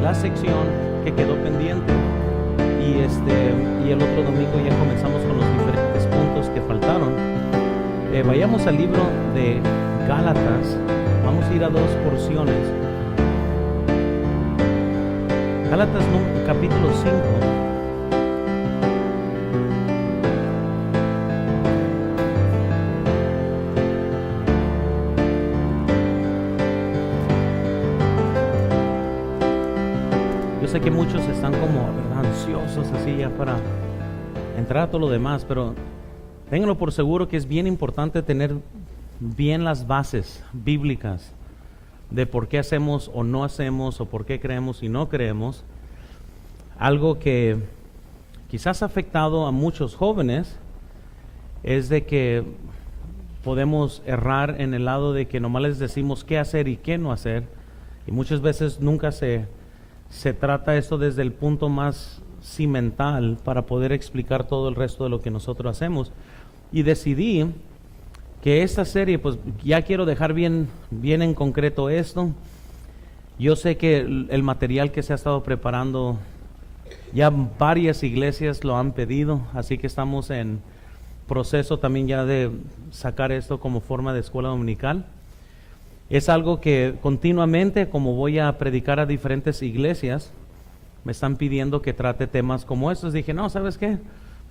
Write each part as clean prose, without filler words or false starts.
la sección que quedó pendiente. Y el otro domingo ya comenzamos con los diferentes puntos que faltaron. Vayamos al libro de Gálatas. Vamos a ir a dos porciones. Gálatas capítulo 5. Yo sé que muchos están como, ¿verdad?, ansiosos así ya para entrar a todo lo demás, pero ténganlo por seguro que es bien importante tener bien las bases bíblicas de por qué hacemos o no hacemos, o por qué creemos y no creemos. Algo que quizás ha afectado a muchos jóvenes es de que podemos errar en el lado de que nomás les decimos qué hacer y qué no hacer, y muchas veces nunca se trata esto desde el punto más cimental para poder explicar todo el resto de lo que nosotros hacemos. Y decidí que esta serie, pues ya quiero dejar bien en concreto esto. Yo sé que el material que se ha estado preparando, ya varias iglesias lo han pedido, así que estamos en proceso también ya de sacar esto como forma de escuela dominical. Es algo que continuamente, como voy a predicar a diferentes iglesias, me están pidiendo que trate temas como estos. Dije, no, ¿sabes qué?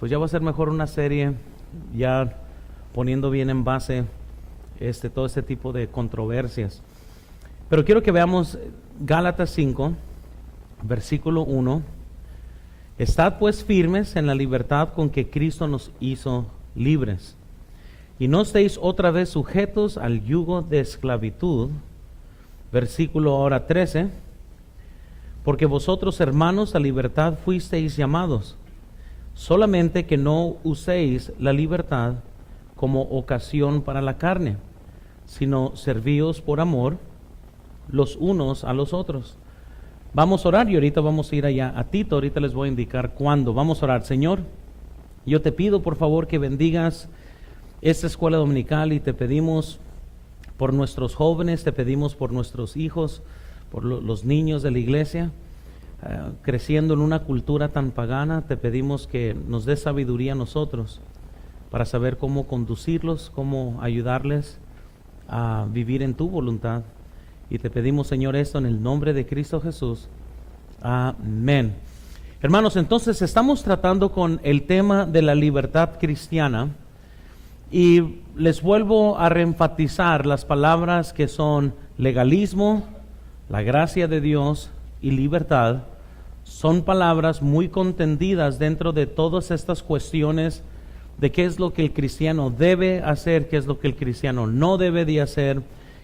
Pues ya va a ser mejor una serie ya poniendo bien en base todo este tipo de controversias. Pero quiero que veamos Gálatas 5, versículo 1. Estad pues firmes en la libertad con que Cristo nos hizo libres, y no estéis otra vez sujetos al yugo de esclavitud. Versículo ahora 13. Porque vosotros, hermanos, a libertad fuisteis llamados, solamente que no uséis la libertad como ocasión para la carne, sino servíos por amor los unos a los otros. Vamos a orar y ahorita vamos a ir allá a Tito. Ahorita les voy a indicar cuándo. Vamos a orar. Señor, yo te pido por favor que bendigas esta escuela dominical, y te pedimos por nuestros jóvenes, te pedimos por nuestros hijos, por los niños de la iglesia, creciendo en una cultura tan pagana. Te pedimos que nos des sabiduría a nosotros para saber cómo conducirlos, cómo ayudarles a vivir en tu voluntad. Y te pedimos, Señor, esto en el nombre de Cristo Jesús. Amén. Hermanos, entonces estamos tratando con el tema de la libertad cristiana, y les vuelvo a reenfatizar las palabras que son legalismo, la gracia de Dios y libertad. Son palabras muy contendidas dentro de todas estas cuestiones de qué es lo que el cristiano debe hacer, qué es lo que el cristiano no debe de hacer,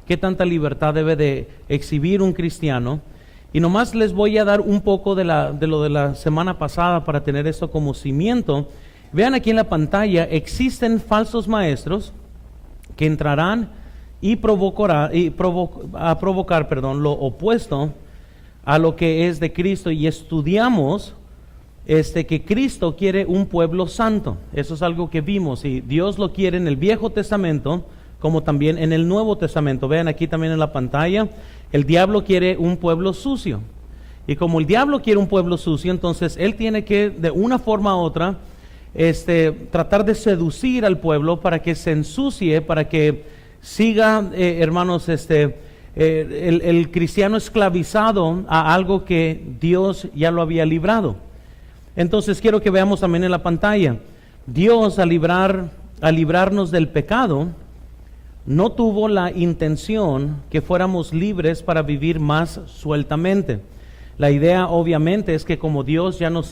qué tanta libertad debe de exhibir un cristiano. Y nomás les voy a dar un poco de lo de la semana pasada para tener esto como cimiento. Vean aquí en la pantalla, existen falsos maestros que entrarán y a provocar lo opuesto a lo que es de Cristo, y estudiamos que Cristo quiere un pueblo santo. Eso es algo que vimos, y Dios lo quiere en el Viejo Testamento como también en el Nuevo Testamento. Vean aquí también en la pantalla, el diablo quiere un pueblo sucio, y como el diablo quiere un pueblo sucio, entonces él tiene que de una forma u otra tratar de seducir al pueblo para que se ensucie, para que siga, hermanos, el cristiano esclavizado a algo que Dios ya lo había librado. Entonces quiero que veamos también en la pantalla, Dios al librarnos del pecado, no tuvo la intención que fuéramos libres para vivir más sueltamente. La idea obviamente es que como Dios ya nos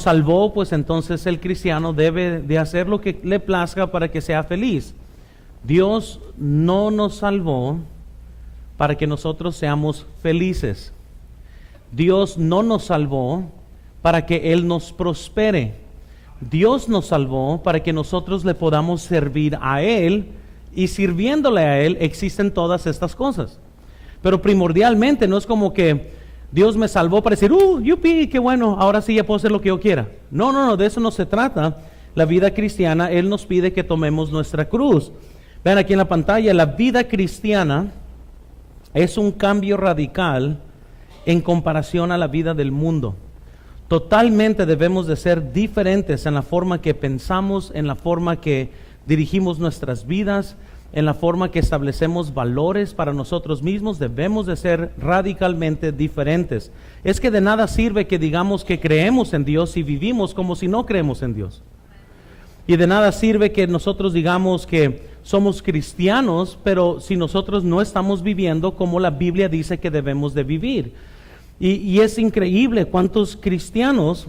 salvó, pues entonces el cristiano debe de hacer lo que le plazca para que sea feliz. Dios no nos salvó para que nosotros seamos felices. Dios no nos salvó para que Él nos prospere. Dios nos salvó para que nosotros le podamos servir a Él, y sirviéndole a Él existen todas estas cosas. Pero primordialmente no es como que Dios me salvó para decir, yupi, qué bueno, ahora sí ya puedo hacer lo que yo quiera. No, de eso no se trata. La vida cristiana, Él nos pide que tomemos nuestra cruz. Vean aquí en la pantalla, la vida cristiana es un cambio radical en comparación a la vida del mundo. Totalmente debemos de ser diferentes en la forma que pensamos, en la forma que dirigimos nuestras vidas, en la forma que establecemos valores para nosotros mismos. Debemos de ser radicalmente diferentes. Es que de nada sirve que digamos que creemos en Dios si vivimos como si no creemos en Dios. Y de nada sirve que nosotros digamos que somos cristianos, pero si nosotros no estamos viviendo como la Biblia dice que debemos de vivir. Y es increíble cuántos cristianos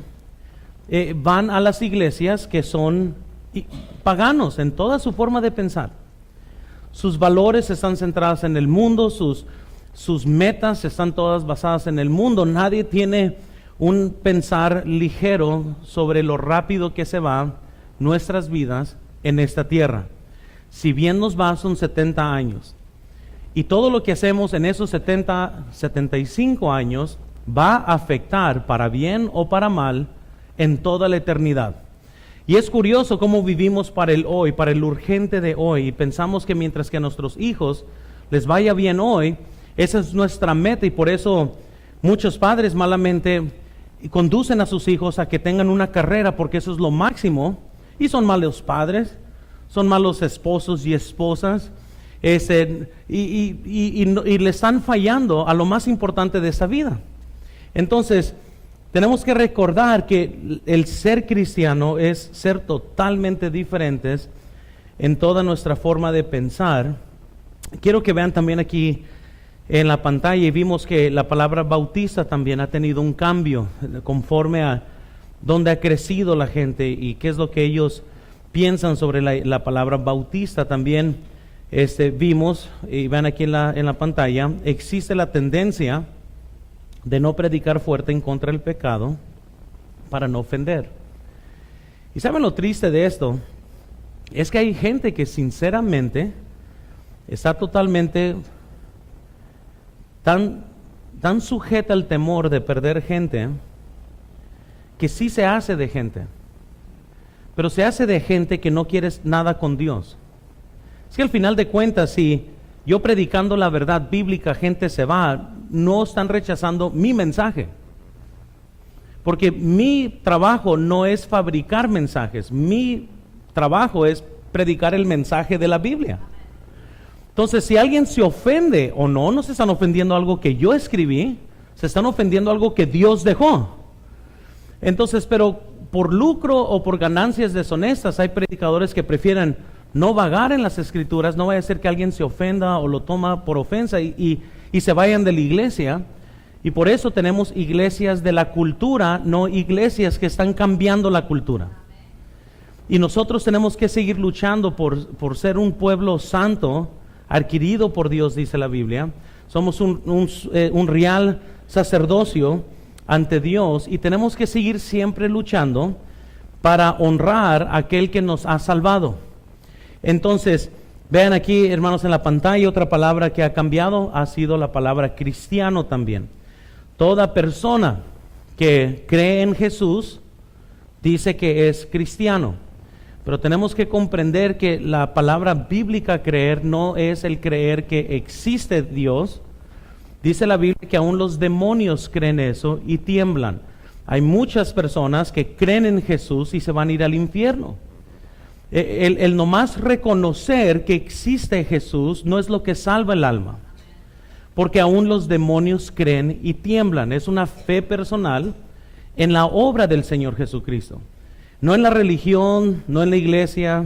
van a las iglesias que son paganos en toda su forma de pensar. Sus valores están centrados en el mundo, sus metas están todas basadas en el mundo. Nadie tiene un pensar ligero sobre lo rápido que se va nuestras vidas en esta tierra. Si bien nos va, son 70 años. Y todo lo que hacemos en esos 75 años va a afectar para bien o para mal en toda la eternidad. Y es curioso cómo vivimos para el hoy, para el urgente de hoy. Y pensamos que mientras que a nuestros hijos les vaya bien hoy, esa es nuestra meta. Y por eso muchos padres malamente conducen a sus hijos a que tengan una carrera, porque eso es lo máximo. Y son malos padres, son malos esposos y esposas. Y le están fallando a lo más importante de esa vida. Entonces, tenemos que recordar que el ser cristiano es ser totalmente diferentes en toda nuestra forma de pensar. Quiero que vean también aquí en la pantalla, y vimos que la palabra bautista también ha tenido un cambio conforme a dónde ha crecido la gente y qué es lo que ellos piensan sobre la palabra bautista. También vimos, y vean aquí en la pantalla, existe la tendencia de no predicar fuerte en contra del pecado para no ofender. Y saben lo triste de esto, es que hay gente que sinceramente está totalmente tan sujeta al temor de perder gente, que sí se hace de gente, pero se hace de gente que no quiere nada con Dios. Es que al final de cuentas, si yo predicando la verdad bíblica, gente se va, no están rechazando mi mensaje. Porque mi trabajo no es fabricar mensajes, mi trabajo es predicar el mensaje de la Biblia. Entonces, si alguien se ofende o no se están ofendiendo algo que yo escribí, se están ofendiendo algo que Dios dejó. Entonces, pero por lucro o por ganancias deshonestas, hay predicadores que prefieren no vagar en las escrituras. No vaya a ser que alguien se ofenda o lo toma por ofensa y se vayan de la iglesia. Y por eso tenemos iglesias de la cultura, no iglesias que están cambiando la cultura. Y nosotros tenemos que seguir luchando por ser un pueblo santo, adquirido por Dios, dice la Biblia. Somos un real sacerdocio ante Dios, y tenemos que seguir siempre luchando para honrar a aquel que nos ha salvado. Entonces, vean aquí, hermanos, en la pantalla, otra palabra que ha cambiado ha sido la palabra cristiano también. Toda persona que cree en Jesús dice que es cristiano. Pero tenemos que comprender que la palabra bíblica creer no es el creer que existe Dios. Dice la Biblia que aún los demonios creen eso y tiemblan. Hay muchas personas que creen en Jesús y se van a ir al infierno. El nomás reconocer que existe Jesús no es lo que salva el alma, porque aún los demonios creen y tiemblan. Es una fe personal en la obra del Señor Jesucristo, no en la religión, no en la iglesia,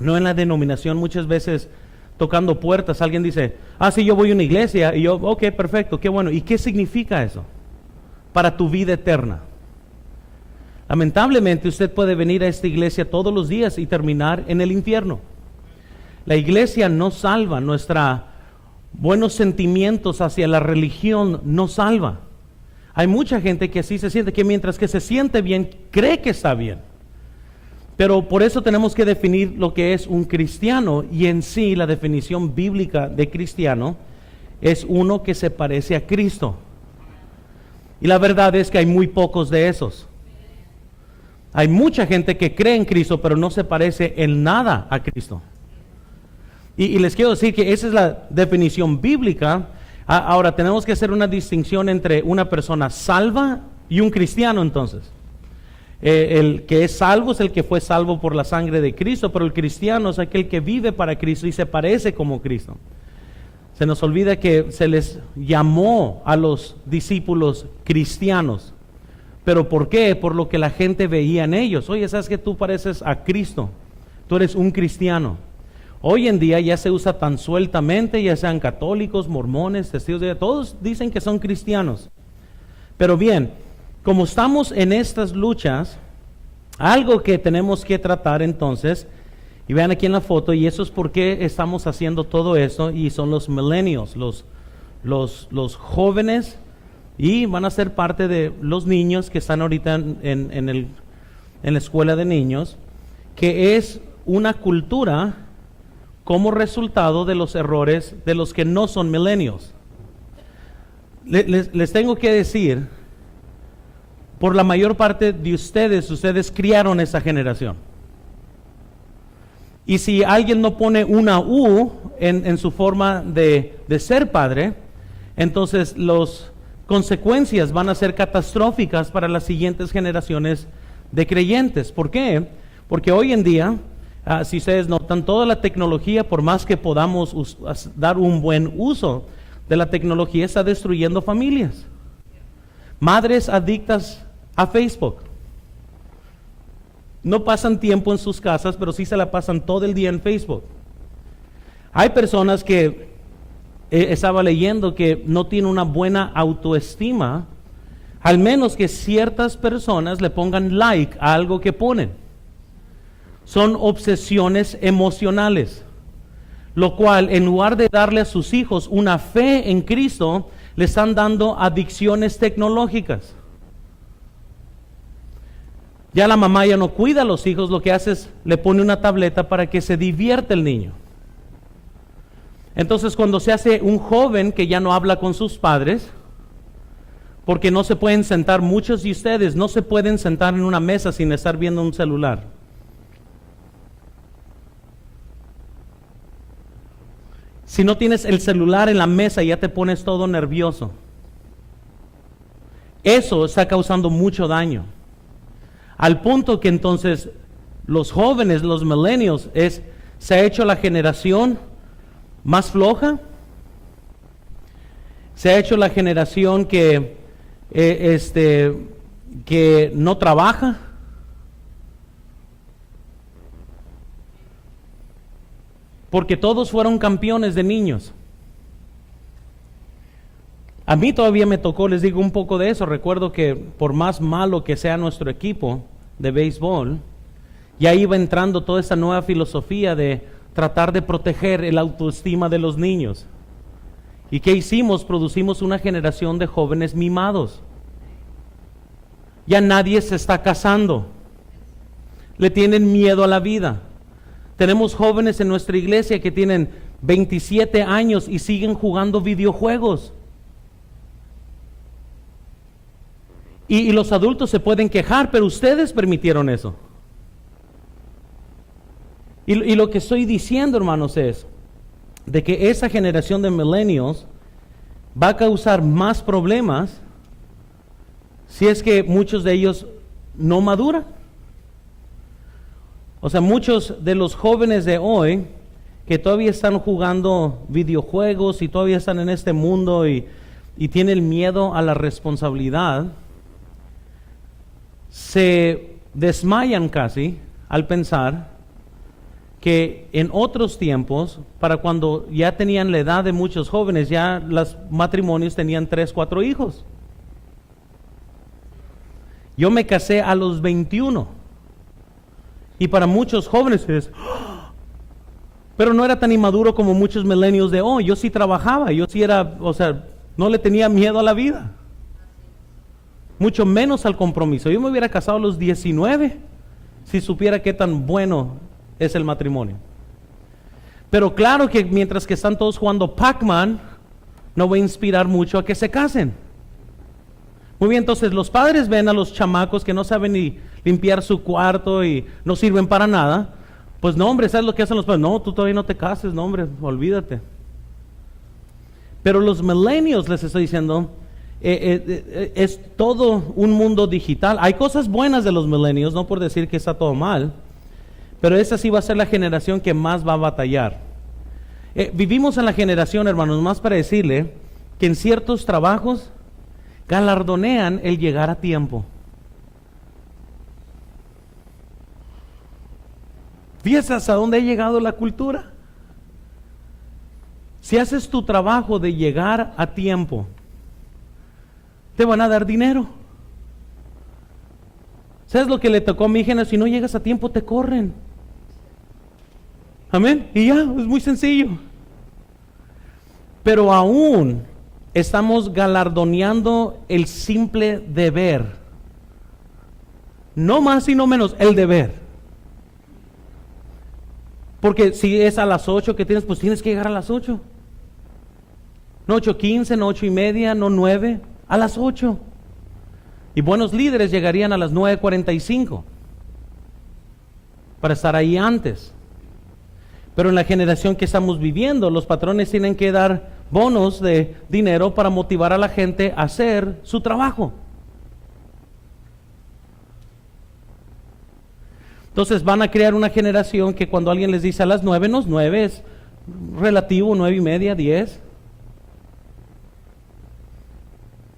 no en la denominación. Muchas veces tocando puertas alguien dice, sí, yo voy a una iglesia, y yo, ok, perfecto, qué bueno. ¿Y qué significa eso para tu vida eterna? Lamentablemente usted puede venir a esta iglesia todos los días y terminar en el infierno. La iglesia no salva, nuestros buenos sentimientos hacia la religión no salva. Hay mucha gente que así se siente, que mientras que se siente bien, cree que está bien. Pero por eso tenemos que definir lo que es un cristiano, y en sí la definición bíblica de cristiano es uno que se parece a Cristo. Y la verdad es que hay muy pocos de esos. Hay mucha gente que cree en Cristo, pero no se parece en nada a Cristo. Y les quiero decir que esa es la definición bíblica. Ahora, tenemos que hacer una distinción entre una persona salva y un cristiano entonces. El que es salvo es el que fue salvo por la sangre de Cristo, pero el cristiano es aquel que vive para Cristo y se parece como Cristo. Se nos olvida que se les llamó a los discípulos cristianos. ¿Pero por qué? Por lo que la gente veía en ellos. Oye, ¿sabes que tú pareces a Cristo? Tú eres un cristiano. Hoy en día ya se usa tan sueltamente, ya sean católicos, mormones, testigos de Jehová, todos dicen que son cristianos. Pero bien, como estamos en estas luchas, algo que tenemos que tratar entonces, y vean aquí en la foto, y eso es por qué estamos haciendo todo esto, y son los millennials, los jóvenes, y van a ser parte de los niños que están ahorita en la escuela de niños, que es una cultura como resultado de los errores de los que no son millennials. Les tengo que decir, por la mayor parte de ustedes criaron esa generación. Y si alguien no pone una U en su forma de ser padre, entonces las consecuencias van a ser catastróficas para las siguientes generaciones de creyentes. ¿Por qué? Porque hoy en día, si ustedes notan, toda la tecnología, por más que podamos dar un buen uso de la tecnología, está destruyendo familias. Madres adictas a Facebook. No pasan tiempo en sus casas, pero sí se la pasan todo el día en Facebook. Hay personas que, estaba leyendo, que no tienen una buena autoestima, al menos que ciertas personas le pongan like a algo que ponen. Son obsesiones emocionales, lo cual en lugar de darle a sus hijos una fe en Cristo, le están dando adicciones tecnológicas. Ya la mamá ya no cuida a los hijos, lo que hace es le pone una tableta para que se divierta el niño. Entonces cuando se hace un joven que ya no habla con sus padres, porque no se pueden sentar, muchos de ustedes no se pueden sentar en una mesa sin estar viendo un celular. Si no tienes el celular en la mesa, ya te pones todo nervioso. Eso está causando mucho daño. Al punto que entonces los jóvenes, los millennials, se ha hecho la generación más floja. Se ha hecho la generación que no trabaja. Porque todos fueron campeones de niños. A mí todavía me tocó, les digo un poco de eso. Recuerdo que por más malo que sea nuestro equipo de béisbol, ya iba entrando toda esa nueva filosofía de tratar de proteger el autoestima de los niños. ¿Y qué hicimos? Producimos una generación de jóvenes mimados. Ya nadie se está casando. Le tienen miedo a la vida. Tenemos jóvenes en nuestra iglesia que tienen 27 años y siguen jugando videojuegos. Y los adultos se pueden quejar, pero ustedes permitieron eso. Y lo que estoy diciendo, hermanos, es de que esa generación de millennials va a causar más problemas si es que muchos de ellos no maduran. O sea, muchos de los jóvenes de hoy que todavía están jugando videojuegos y todavía están en este mundo y tienen miedo a la responsabilidad, se desmayan casi al pensar que en otros tiempos, para cuando ya tenían la edad de muchos jóvenes, ya los matrimonios tenían 3, 4 hijos. Yo me casé a los 21. Y para muchos jóvenes es, pero no era tan inmaduro como muchos millennials de hoy. Yo sí trabajaba, yo sí era, no le tenía miedo a la vida. Mucho menos al compromiso. Yo me hubiera casado a los 19 si supiera qué tan bueno es el matrimonio. Pero claro que mientras que están todos jugando Pac-Man, no va a inspirar mucho a que se casen. Muy bien, entonces los padres ven a los chamacos que no saben ni limpiar su cuarto y no sirven para nada. Pues no, hombre, ¿sabes lo que hacen los padres? No, tú todavía no te cases, no, hombre, olvídate. Pero los millennials, les estoy diciendo, es todo un mundo digital. Hay cosas buenas de los millennials, no por decir que está todo mal, pero esa sí va a ser la generación que más va a batallar. Vivimos en la generación, hermanos, más para decirle que en ciertos trabajos galardonean el llegar a tiempo. Fíjate hasta dónde ha llegado la cultura. Si haces tu trabajo de llegar a tiempo, te van a dar dinero. ¿Sabes lo que le tocó a mi hija? Si no llegas a tiempo, te corren. Amén. Y ya, es muy sencillo. Pero aún estamos galardoneando el simple deber. No más y no menos, el deber. Porque si es a las 8 que tienes, pues tienes que llegar a las 8. No 8:15, no 8:30, no 9, a las 8. Y buenos líderes llegarían a las 9:45 para estar ahí antes. Pero en la generación que estamos viviendo, los patrones tienen que dar bonos de dinero para motivar a la gente a hacer su trabajo. Entonces van a crear una generación que cuando alguien les dice a las 9, no es 9, es relativo, 9:30, 10.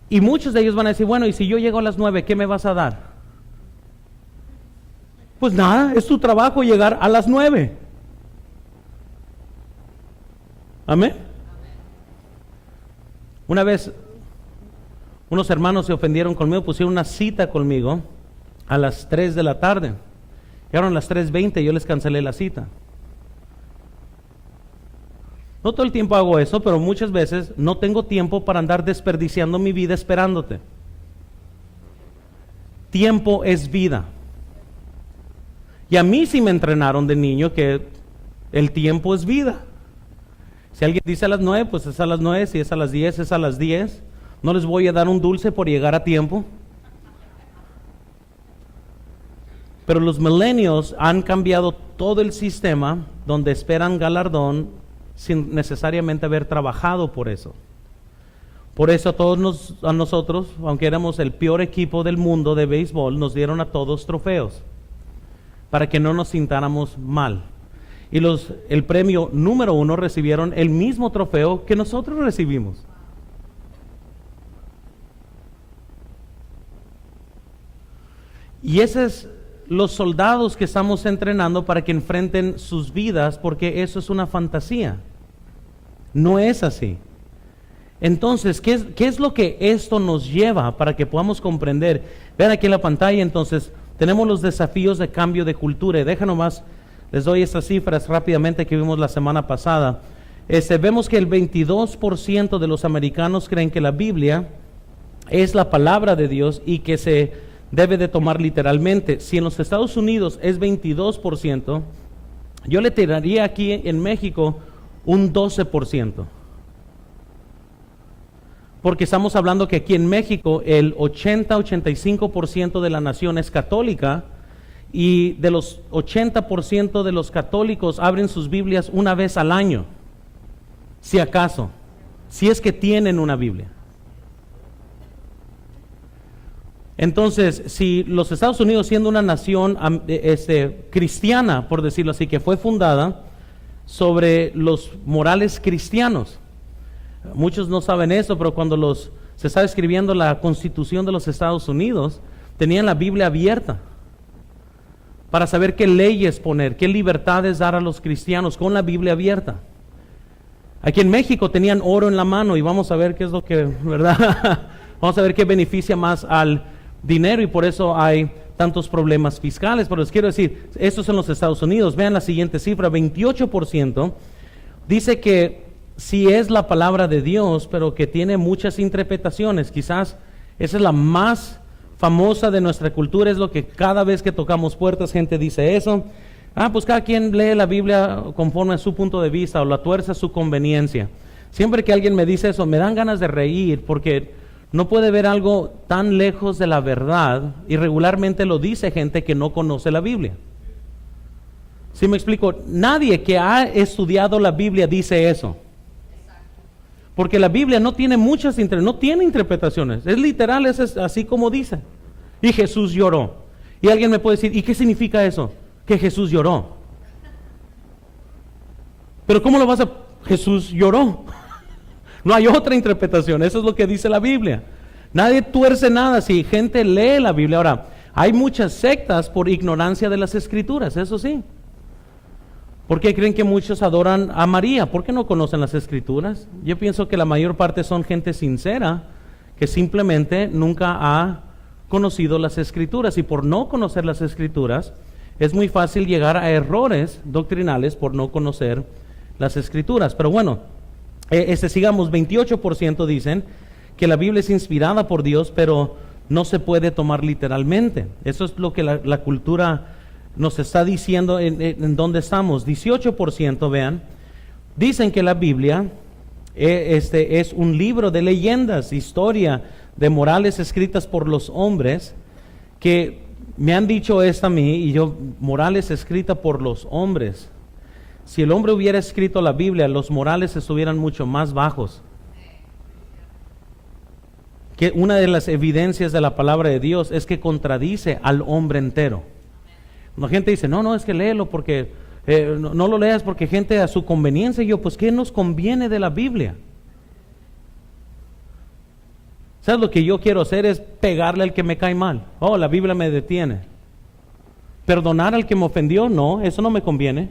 Y muchos de ellos van a decir, bueno, y si yo llego a las 9, ¿qué me vas a dar? Pues nada, es tu trabajo llegar a las 9. Amén. Una vez unos hermanos se ofendieron conmigo, pusieron una cita conmigo a las 3 de la tarde. Llegaron a las 3:20 y yo les cancelé la cita. No todo el tiempo hago eso, pero muchas veces no tengo tiempo para andar desperdiciando mi vida esperándote. Tiempo es vida. Y a mí sí me entrenaron de niño que el tiempo es vida. Si alguien dice a las 9, pues es a las 9. Si es a las 10, es a las 10. No les voy a dar un dulce por llegar a tiempo. Pero los millennials han cambiado todo el sistema donde esperan galardón sin necesariamente haber trabajado por eso. Por eso a nosotros, aunque éramos el peor equipo del mundo de béisbol, nos dieron a todos trofeos para que no nos sintáramos mal. Y el premio número 1 recibieron el mismo trofeo que nosotros recibimos. Y ese es los soldados que estamos entrenando para que enfrenten sus vidas, porque eso es una fantasía. No es así. Entonces, ¿qué es lo que esto nos lleva para que podamos comprender? Vean aquí en la pantalla, entonces, tenemos los desafíos de cambio de cultura. Y deja nomás, les doy estas cifras rápidamente que vimos la semana pasada. Vemos que el 22% de los americanos creen que la Biblia es la palabra de Dios y que se debe de tomar literalmente. Si en los Estados Unidos es 22%, yo le tiraría aquí en México un 12%. Porque estamos hablando que aquí en México el 80-85% de la nación es católica, y de los 80% de los católicos abren sus Biblias una vez al año, si acaso, si es que tienen una Biblia. Entonces, si los Estados Unidos, siendo una nación cristiana, por decirlo así, que fue fundada sobre los morales cristianos, muchos no saben eso, pero cuando se estaba escribiendo la Constitución de los Estados Unidos, tenían la Biblia abierta para saber qué leyes poner, qué libertades dar a los cristianos con la Biblia abierta. Aquí en México tenían oro en la mano y vamos a ver qué es lo que, ¿verdad? Vamos a ver qué beneficia más al dinero, y por eso hay tantos problemas fiscales. Pero les quiero decir, esto es en los Estados Unidos. Vean la siguiente cifra, 28% dice que sí es la palabra de Dios, pero que tiene muchas interpretaciones. Quizás esa es la más famosa de nuestra cultura, es lo que cada vez que tocamos puertas gente dice eso. Pues cada quien lee la Biblia conforme a su punto de vista o la tuerce a su conveniencia. Siempre que alguien me dice eso, me dan ganas de reír, porque no puede ver algo tan lejos de la verdad, y regularmente lo dice gente que no conoce la Biblia. ¿Sí me explico? Nadie que ha estudiado la Biblia dice eso. Porque la Biblia no tiene no tiene interpretaciones. Es literal, es así como dice. Y Jesús lloró. Y alguien me puede decir, ¿y qué significa eso? Que Jesús lloró. Pero ¿cómo lo vas a...? Jesús lloró. No hay otra interpretación. Eso es lo que dice la Biblia. Nadie tuerce nada si gente lee la Biblia. Ahora, hay muchas sectas por ignorancia de las Escrituras, eso sí. ¿Por qué creen que muchos adoran a María? ¿Por qué no conocen las Escrituras? Yo pienso que la mayor parte son gente sincera que simplemente nunca ha conocido las Escrituras, y por no conocer las Escrituras es muy fácil llegar a errores doctrinales por no conocer las Escrituras. Pero bueno, sigamos, 28% dicen que la Biblia es inspirada por Dios, pero no se puede tomar literalmente. Eso es lo que la cultura nos está diciendo en donde estamos. 18%, vean, dicen que la Biblia es un libro de leyendas, historia de morales escritas por los hombres, que me han dicho esto a mí, y yo, morales escritas por los hombres. Si el hombre hubiera escrito la Biblia, los morales estuvieran mucho más bajos. Que una de las evidencias de la palabra de Dios es que contradice al hombre entero. La gente dice, no, es que léelo porque, no lo leas porque gente a su conveniencia. Y yo, pues, ¿qué nos conviene de la Biblia? ¿Sabes lo que yo quiero hacer? Es pegarle al que me cae mal. Oh, la Biblia me detiene. Perdonar al que me ofendió, no, eso no me conviene.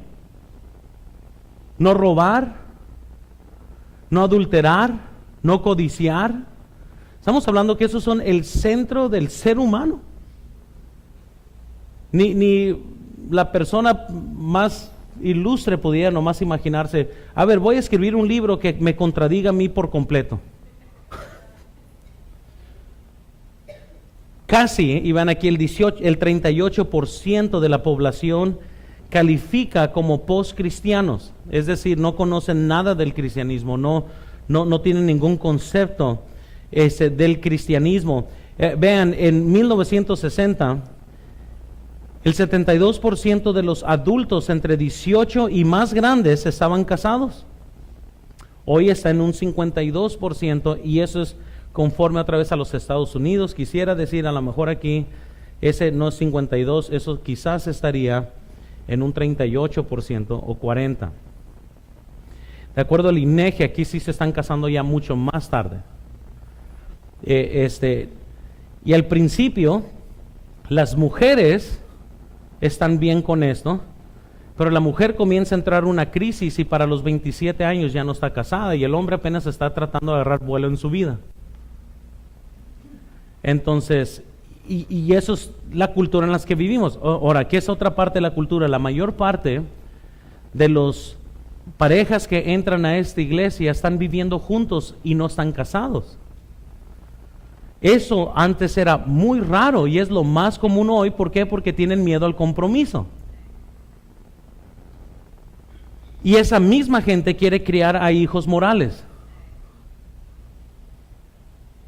No robar, no adulterar, no codiciar. Estamos hablando que esos son el centro del ser humano. Ni la persona más ilustre pudiera nomás imaginarse, a ver, voy a escribir un libro que me contradiga a mí por completo. Casi, y van aquí el 38% de la población califica como post-cristianos, es decir, no conocen nada del cristianismo, no tienen ningún concepto del cristianismo. Vean, en 1960, el 72% de los adultos entre 18 y más grandes estaban casados. Hoy está en un 52%, y eso es conforme otra vez a los Estados Unidos. Quisiera decir, a lo mejor aquí, ese no es 52, eso quizás estaría en un 38% o 40%. De acuerdo al INEGI, aquí sí se están casando ya mucho más tarde. Y al principio, las mujeres están bien con esto, pero la mujer comienza a entrar en una crisis y para los 27 años ya no está casada, y el hombre apenas está tratando de agarrar vuelo en su vida. Entonces, y eso es la cultura en la que vivimos. Ahora, ¿qué es otra parte de la cultura? La mayor parte de los parejas que entran a esta iglesia están viviendo juntos y no están casados. Eso antes era muy raro y es lo más común hoy. ¿Por qué? Porque tienen miedo al compromiso. Y esa misma gente quiere criar a hijos morales.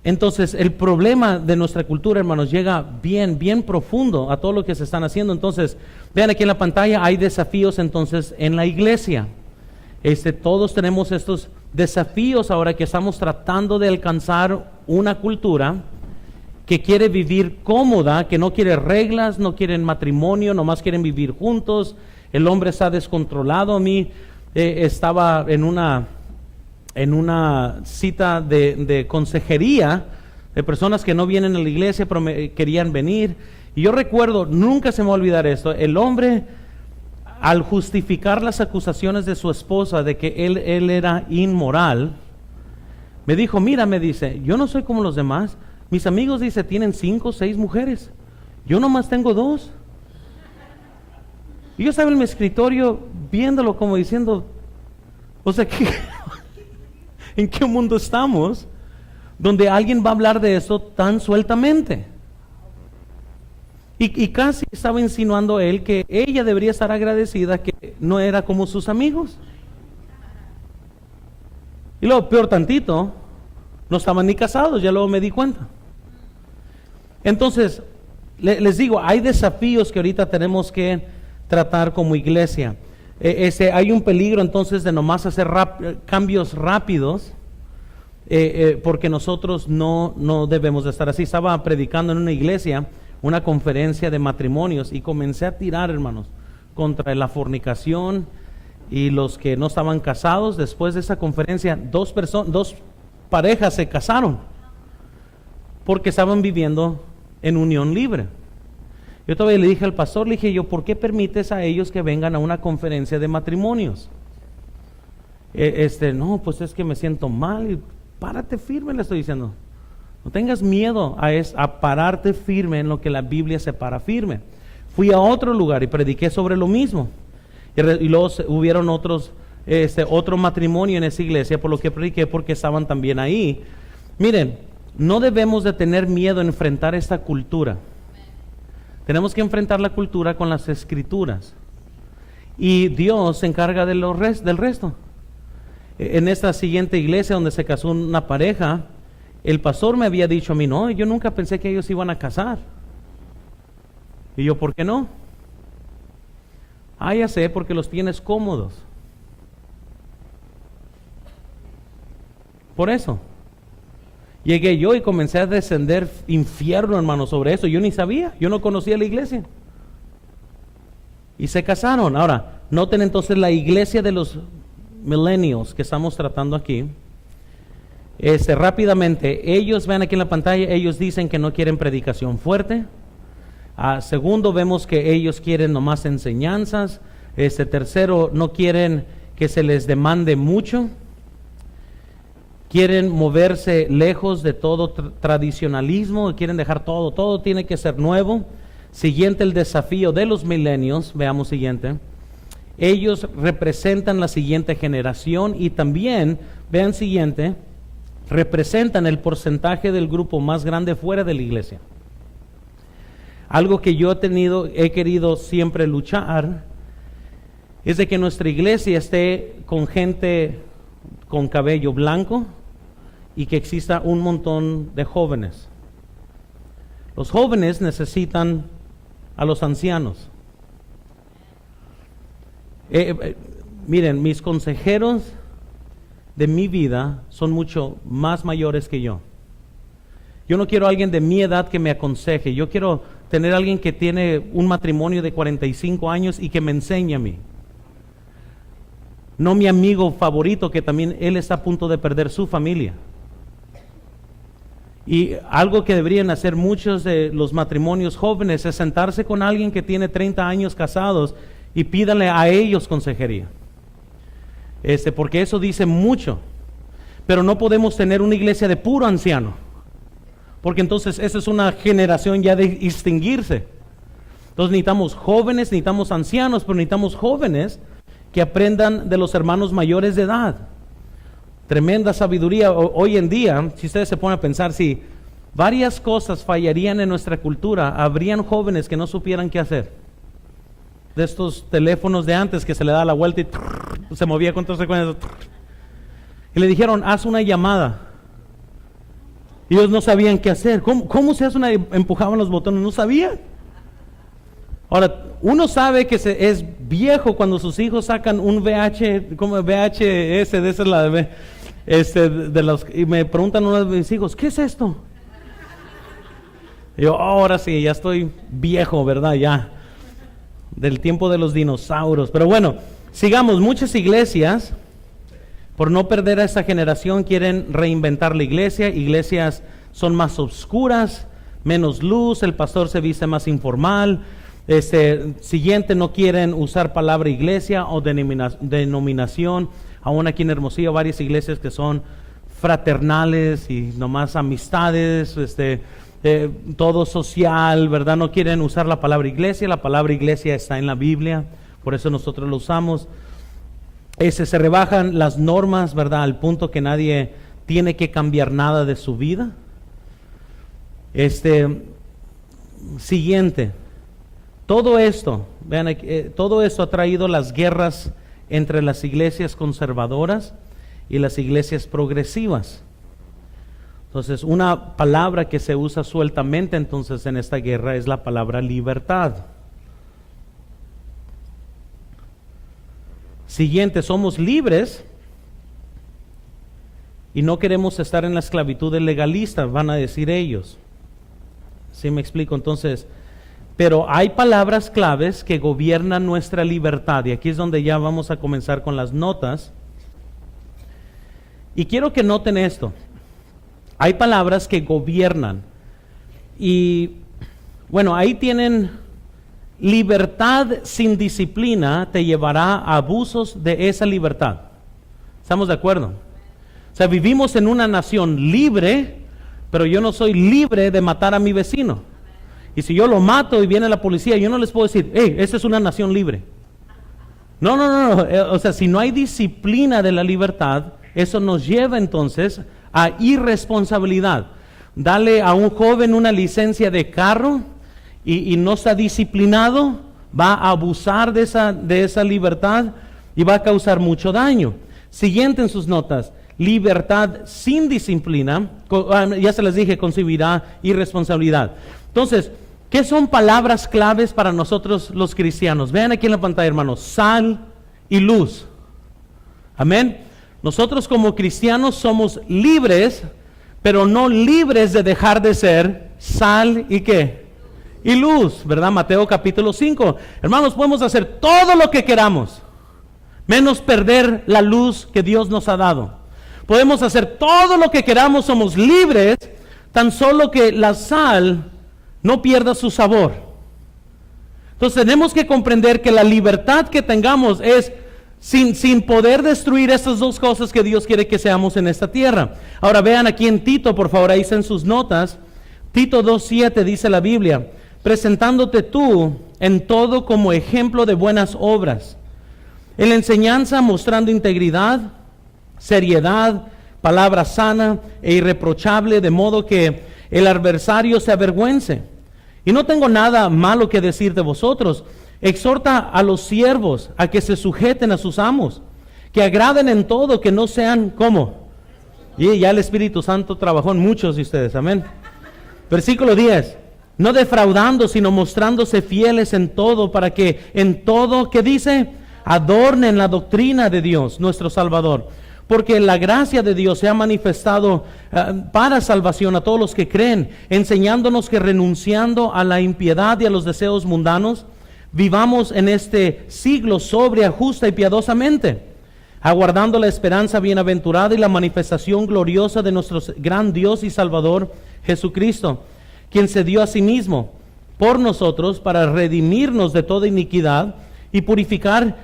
Entonces, el problema de nuestra cultura, hermanos, llega bien profundo a todo lo que se están haciendo. Entonces, vean aquí en la pantalla, hay desafíos entonces en la iglesia. Todos tenemos estos desafíos ahora que estamos tratando de alcanzar una cultura que quiere vivir cómoda, que no quiere reglas, no quieren matrimonio, nomás quieren vivir juntos. El hombre está descontrolado. A mí estaba en una cita de consejería de personas que no vienen a la iglesia pero querían venir, y yo recuerdo, nunca se me va a olvidar esto, el hombre, al justificar las acusaciones de su esposa de que él era inmoral, me dijo, mira, me dice, yo no soy como los demás, mis amigos, dice, tienen 5 o 6 mujeres, yo nomás tengo 2. Y yo estaba en mi escritorio viéndolo como diciendo, o sea, que ¿en qué mundo estamos donde alguien va a hablar de eso tan sueltamente? Y casi estaba insinuando él que ella debería estar agradecida que no era como sus amigos. Y luego, peor tantito, no estaban ni casados, ya luego me di cuenta. Entonces, les digo, hay desafíos que ahorita tenemos que tratar como iglesia. Hay un peligro entonces de nomás hacer cambios rápidos, porque nosotros no debemos de estar así. Estaba predicando en una iglesia, una conferencia de matrimonios, y comencé a tirar, hermanos, contra la fornicación y los que no estaban casados. Después de esa conferencia, dos parejas se casaron porque estaban viviendo en unión libre. Yo todavía le dije al pastor, le dije yo, ¿por qué permites a ellos que vengan a una conferencia de matrimonios? No, pues es que me siento mal. Y párate firme, le estoy diciendo. No tengas miedo a pararte firme en lo que la Biblia se para firme. Fui a otro lugar y prediqué sobre lo mismo. Y luego hubieron otro matrimonio en esa iglesia, por lo que prediqué, porque estaban también ahí. Miren, no debemos de tener miedo a enfrentar esta cultura. Tenemos que enfrentar la cultura con las escrituras. Y Dios se encarga del resto. En esta siguiente iglesia donde se casó una pareja, el pastor me había dicho a mí, no, yo nunca pensé que ellos iban a casar. Y yo, ¿por qué no? Ya sé, porque los tienes cómodos. Por eso. Llegué yo y comencé a descender infierno, hermano, sobre eso. Yo ni sabía, yo no conocía la iglesia. Y se casaron. Ahora, noten entonces la iglesia de los millennials que estamos tratando aquí. Rápidamente, ellos, vean aquí en la pantalla, ellos dicen que no quieren predicación fuerte. Segundo, vemos que ellos quieren nomás enseñanzas. Tercero, no quieren que se les demande mucho. Quieren moverse lejos de todo tradicionalismo, quieren dejar todo tiene que ser nuevo. Siguiente, el desafío de los milenios, veamos siguiente. Ellos representan la siguiente generación y también, vean siguiente, representan el porcentaje del grupo más grande fuera de la iglesia. Algo que yo he querido siempre luchar, es de que nuestra iglesia esté con gente con cabello blanco y que exista un montón de jóvenes. Los jóvenes necesitan a los ancianos. Miren, mis consejeros de mi vida son mucho más mayores que yo. Yo no quiero a alguien de mi edad que me aconseje. Yo quiero tener a alguien que tiene un matrimonio de 45 años y que me enseñe a mí. No mi amigo favorito, que también él está a punto de perder su familia. Y algo que deberían hacer muchos de los matrimonios jóvenes es sentarse con alguien que tiene 30 años casados y pídanle a ellos consejería. Porque eso dice mucho. Pero no podemos tener una iglesia de puro anciano, porque entonces esa es una generación ya de distinguirse. Entonces necesitamos jóvenes, necesitamos ancianos, pero necesitamos jóvenes que aprendan de los hermanos mayores de edad. Tremenda sabiduría. Hoy en día, si ustedes se ponen a pensar, si varias cosas fallarían en nuestra cultura, habrían jóvenes que no supieran qué hacer. De estos teléfonos de antes que se le da la vuelta y se movía con todas las frecuencias. Y le dijeron, haz una llamada. Y ellos no sabían qué hacer. ¿Cómo se hace una? Empujaban los botones, no sabían. Ahora, uno sabe que es viejo cuando sus hijos sacan un como VHS, de esa y me preguntan uno de mis hijos, ¿qué es esto? Y yo, ahora sí, ya estoy viejo, ¿verdad? Ya, del tiempo de los dinosaurios. Pero bueno, sigamos. Muchas iglesias, por no perder a esta generación, quieren reinventar la iglesia. Iglesias son más oscuras, menos luz, el pastor se viste más informal. Siguiente, no quieren usar palabra iglesia o denominación. Aún aquí en Hermosillo varias iglesias que son fraternales y nomás amistades, todo social, ¿verdad? No quieren usar la palabra iglesia. La palabra iglesia está en la Biblia, por eso nosotros lo usamos. Se rebajan las normas, ¿verdad? Al punto que nadie tiene que cambiar nada de su vida. Siguiente. Todo esto, vean, todo esto ha traído las guerras entre las iglesias conservadoras y las iglesias progresivas. Entonces, una palabra que se usa sueltamente entonces en esta guerra es la palabra libertad. Siguiente, somos libres y no queremos estar en la esclavitud del legalista, van a decir ellos. ¿Sí me explico? Entonces, pero hay palabras claves que gobiernan nuestra libertad, y aquí es donde ya vamos a comenzar con las notas. Y quiero que noten esto. Hay palabras que gobiernan. Y bueno, ahí tienen: libertad sin disciplina te llevará a abusos de esa libertad. ¿Estamos de acuerdo? O sea, vivimos en una nación libre, pero yo no soy libre de matar a mi vecino. Y si yo lo mato y viene la policía, yo no les puedo decir, hey, esta es una nación libre. No. O sea, si no hay disciplina de la libertad, eso nos lleva entonces a irresponsabilidad. Dale a un joven una licencia de carro y no está disciplinado, va a abusar de esa libertad y va a causar mucho daño. Siguiente en sus notas: libertad sin disciplina, ya se les dije, concebirá irresponsabilidad. Entonces, ¿qué son palabras claves para nosotros los cristianos? Vean aquí en la pantalla, hermanos: sal y luz. Amén. Nosotros como cristianos somos libres, pero no libres de dejar de ser sal y ¿qué? Y luz, ¿verdad? Mateo capítulo 5. Hermanos, podemos hacer todo lo que queramos, menos perder la luz que Dios nos ha dado. Podemos hacer todo lo que queramos, somos libres, tan solo que la sal no pierda su sabor. Entonces tenemos que comprender que la libertad que tengamos es sin poder destruir estas dos cosas que Dios quiere que seamos en esta tierra. Ahora vean aquí en Tito, por favor, ahí están sus notas. Tito 2:7 dice la Biblia: presentándote tú en todo como ejemplo de buenas obras, en la enseñanza mostrando integridad, seriedad, palabra sana e irreprochable, de modo que el adversario se avergüence. Y no tengo nada malo que decir de vosotros. Exhorta a los siervos a que se sujeten a sus amos, que agraden en todo, que no sean como. Y ya el Espíritu Santo trabajó en muchos de ustedes, amén. Versículo 10: no defraudando, sino mostrándose fieles en todo, para que en todo, ¿qué dice? Adornen la doctrina de Dios, nuestro Salvador. Porque la gracia de Dios se ha manifestado para salvación a todos los que creen, enseñándonos que renunciando a la impiedad y a los deseos mundanos, vivamos en este siglo sobria, justa y piadosamente, aguardando la esperanza bienaventurada y la manifestación gloriosa de nuestro gran Dios y Salvador, Jesucristo, quien se dio a sí mismo por nosotros para redimirnos de toda iniquidad y purificar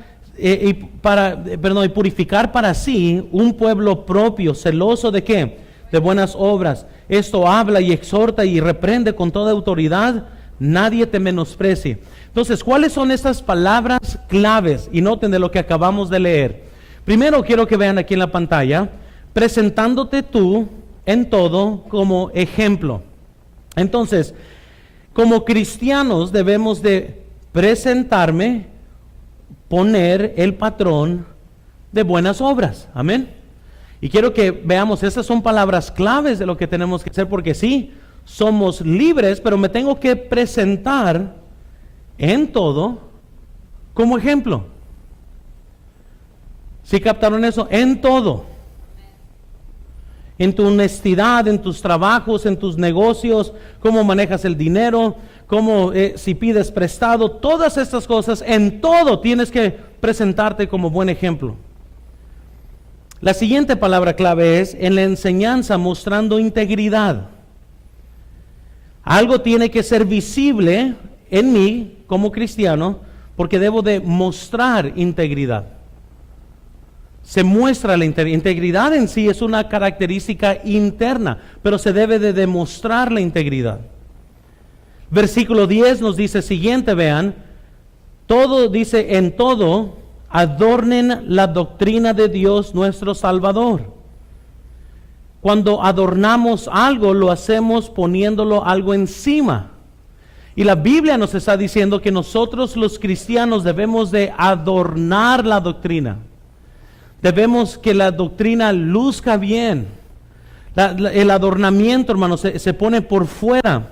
para sí un pueblo propio, celoso ¿de qué? De buenas obras. Esto habla y exhorta y reprende con toda autoridad. Nadie te menosprecie. Entonces, ¿cuáles son estas palabras claves? Y noten de lo que acabamos de leer. Primero quiero que vean aquí en la pantalla: presentándote tú en todo como ejemplo. Entonces, como cristianos debemos de presentarme, poner el patrón de buenas obras. Amén. Y quiero que veamos, esas son palabras claves de lo que tenemos que hacer, porque sí, somos libres, pero me tengo que presentar en todo como ejemplo. ¿Sí captaron eso? En todo. En tu honestidad, en tus trabajos, en tus negocios, cómo manejas el dinero, cómo si pides prestado, todas estas cosas, en todo tienes que presentarte como buen ejemplo. La siguiente palabra clave es en la enseñanza, mostrando integridad. Algo tiene que ser visible en mí como cristiano, porque debo de mostrar integridad. Se muestra la integridad en sí, es una característica interna, pero se debe de demostrar la integridad. Versículo 10 nos dice siguiente, vean, todo dice: en todo adornen la doctrina de Dios nuestro Salvador. Cuando adornamos algo, lo hacemos poniéndolo algo encima. Y la Biblia nos está diciendo que nosotros los cristianos debemos de adornar la doctrina. Debemos que la doctrina luzca bien. El adornamiento, hermanos, se pone por fuera.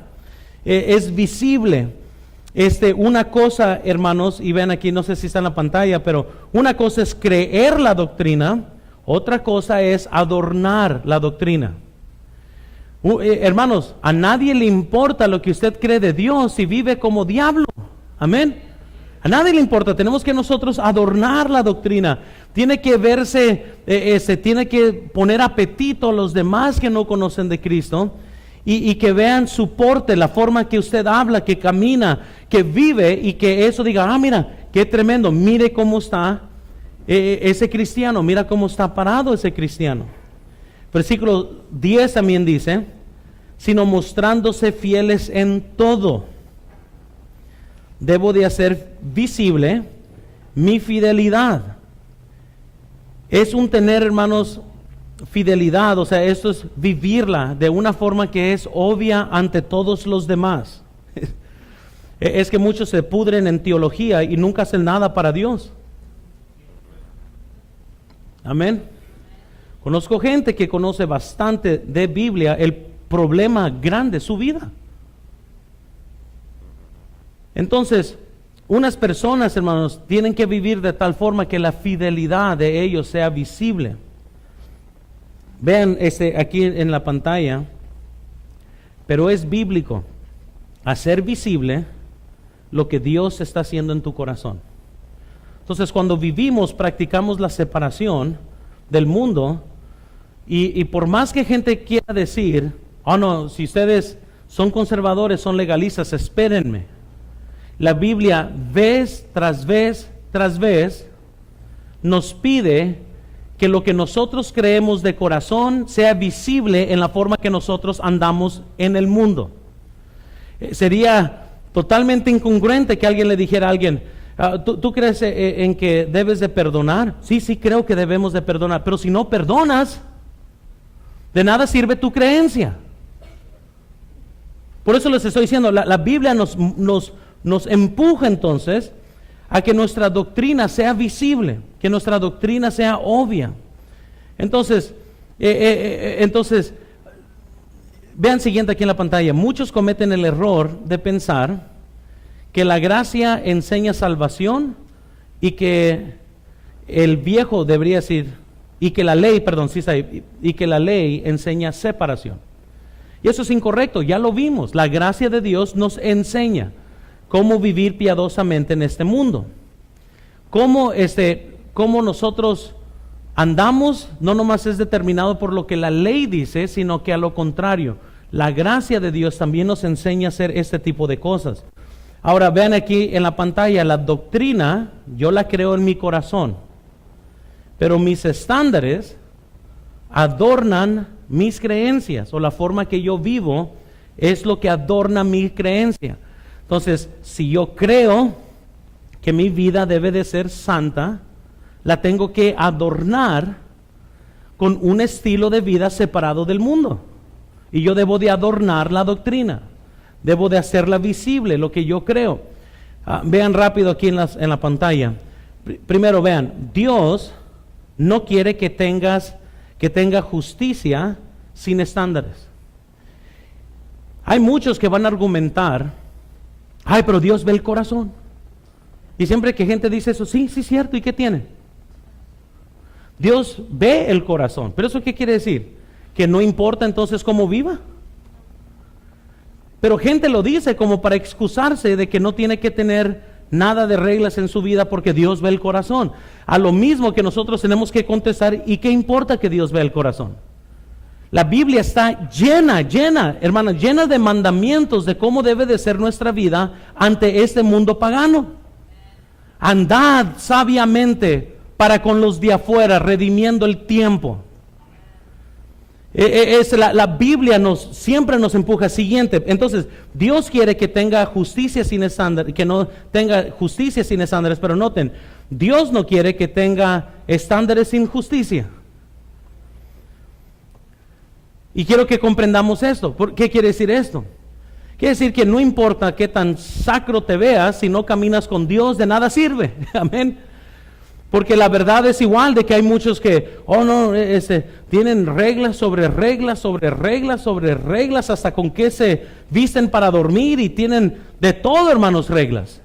Es visible. Una cosa, hermanos, y ven aquí, no sé si está en la pantalla, pero una cosa es creer la doctrina, Otra cosa es adornar la doctrina. Hermanos, a nadie le importa lo que usted cree de Dios si vive como diablo. Amén. A nadie le importa. Tenemos que nosotros adornar la doctrina. Tiene que verse, tiene que poner apetito a los demás que no conocen de Cristo y que vean su porte, la forma que usted habla, que camina, que vive, y que eso diga, mira, qué tremendo, mire cómo está ese cristiano, mira cómo está parado ese cristiano. Versículo 10 también dice, sino mostrándose fieles en todo. Debo de hacer visible mi fidelidad. Es un tener, hermanos, fidelidad, o sea, esto es vivirla de una forma que es obvia ante todos los demás. Es que muchos se pudren en teología y nunca hacen nada para Dios. Amén. Conozco gente que conoce bastante de Biblia, el problema grande es su vida. Entonces, unas personas, hermanos, tienen que vivir de tal forma que la fidelidad de ellos sea visible. Vean aquí en la pantalla, pero es bíblico hacer visible lo que Dios está haciendo en tu corazón. Entonces, cuando vivimos, practicamos la separación del mundo, y por más que gente quiera decir, no, si ustedes son conservadores, son legalistas, espérenme. La Biblia, vez tras vez tras vez, nos pide que lo que nosotros creemos de corazón sea visible en la forma que nosotros andamos en el mundo. Sería totalmente incongruente que alguien le dijera a alguien, ¿tú crees en que debes de perdonar? Sí, creo que debemos de perdonar, pero si no perdonas, de nada sirve tu creencia. Por eso les estoy diciendo, la Biblia nos empuja entonces a que nuestra doctrina sea visible, que nuestra doctrina sea obvia. Entonces, vean siguiente aquí en la pantalla. Muchos cometen el error de pensar que la gracia enseña salvación y que el viejo debería decir, y que la ley, y que la ley enseña separación. Y eso es incorrecto, ya lo vimos. La gracia de Dios nos enseña cómo vivir piadosamente en este mundo. Cómo nosotros andamos, no nomás es determinado por lo que la ley dice, sino que a lo contrario, la gracia de Dios también nos enseña a hacer este tipo de cosas. Ahora vean aquí en la pantalla, la doctrina, yo la creo en mi corazón, pero mis estándares adornan mis creencias, o la forma que yo vivo es lo que adorna mi creencia. Entonces, si yo creo que mi vida debe de ser santa, la tengo que adornar con un estilo de vida separado del mundo. Y yo debo de adornar la doctrina, debo de hacerla visible, lo que yo creo. Vean rápido aquí en la pantalla. Primero vean, Dios no quiere que tenga justicia sin estándares. Hay muchos que van a argumentar, pero Dios ve el corazón. Y siempre que gente dice eso, sí, cierto, ¿y qué tiene? Dios ve el corazón. ¿Pero eso qué quiere decir? ¿Que no importa entonces cómo viva? Pero gente lo dice como para excusarse de que no tiene que tener nada de reglas en su vida porque Dios ve el corazón. A lo mismo que nosotros tenemos que contestar, ¿y qué importa que Dios vea el corazón? La Biblia está llena, hermanos, llena de mandamientos de cómo debe de ser nuestra vida ante este mundo pagano. Andad sabiamente para con los de afuera, redimiendo el tiempo. La Biblia siempre nos empuja. Siguiente, entonces, Dios quiere que tenga justicia sin estándares, que no tenga justicia sin estándares, pero noten, Dios no quiere que tenga estándares sin justicia. Y quiero que comprendamos esto. ¿Qué quiere decir esto? Quiere decir que no importa qué tan sacro te veas, si no caminas con Dios, de nada sirve. Amén. Porque la verdad es igual de que hay muchos que, tienen reglas sobre reglas sobre reglas sobre reglas, hasta con qué se visten para dormir, y tienen de todo, hermanos, reglas.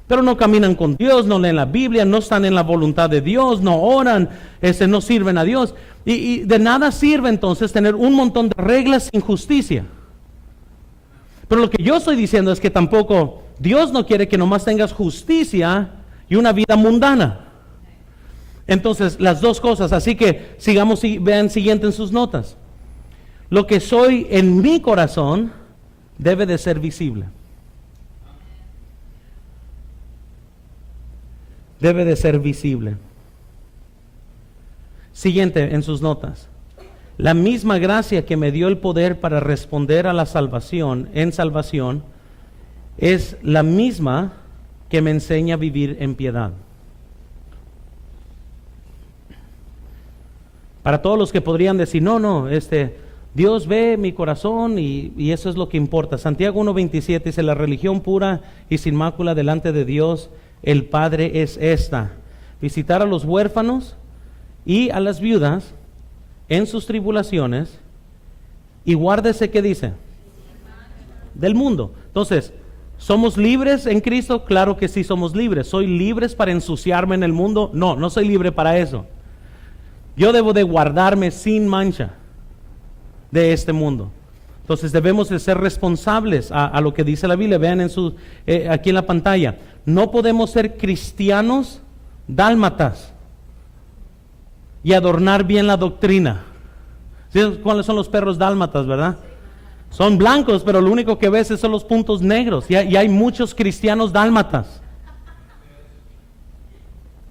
pero no caminan con Dios, no leen la Biblia, no están en la voluntad de Dios, no oran, no sirven a Dios. Y de nada sirve entonces tener un montón de reglas sin justicia. Pero lo que yo estoy diciendo es que tampoco Dios no quiere que nomás tengas justicia y una vida mundana. Entonces, las dos cosas. Así que sigamos y vean siguiente en sus notas. Lo que soy en mi corazón debe de ser visible. Debe de ser visible. Siguiente en sus notas. La misma gracia que me dio el poder para responder a la salvación, en salvación, es la misma que me enseña a vivir en piedad. Para todos los que podrían decir, no, Dios ve mi corazón y eso es lo que importa. Santiago 1:27 dice, la religión pura y sin mácula delante de Dios, el Padre es esta: visitar a los huérfanos y a las viudas en sus tribulaciones, y guárdese, ¿qué dice? Del mundo. Entonces, ¿somos libres en Cristo? Claro que sí somos libres. ¿Soy libres para ensuciarme en el mundo? No soy libre para eso. Yo debo de guardarme sin mancha de este mundo. Entonces debemos de ser responsables a lo que dice la Biblia. Vean aquí en la pantalla. No podemos ser cristianos dálmatas y adornar bien la doctrina. ¿Sí? ¿Cuáles son los perros dálmatas, verdad? Son blancos, pero lo único que ves son los puntos negros. Y hay muchos cristianos dálmatas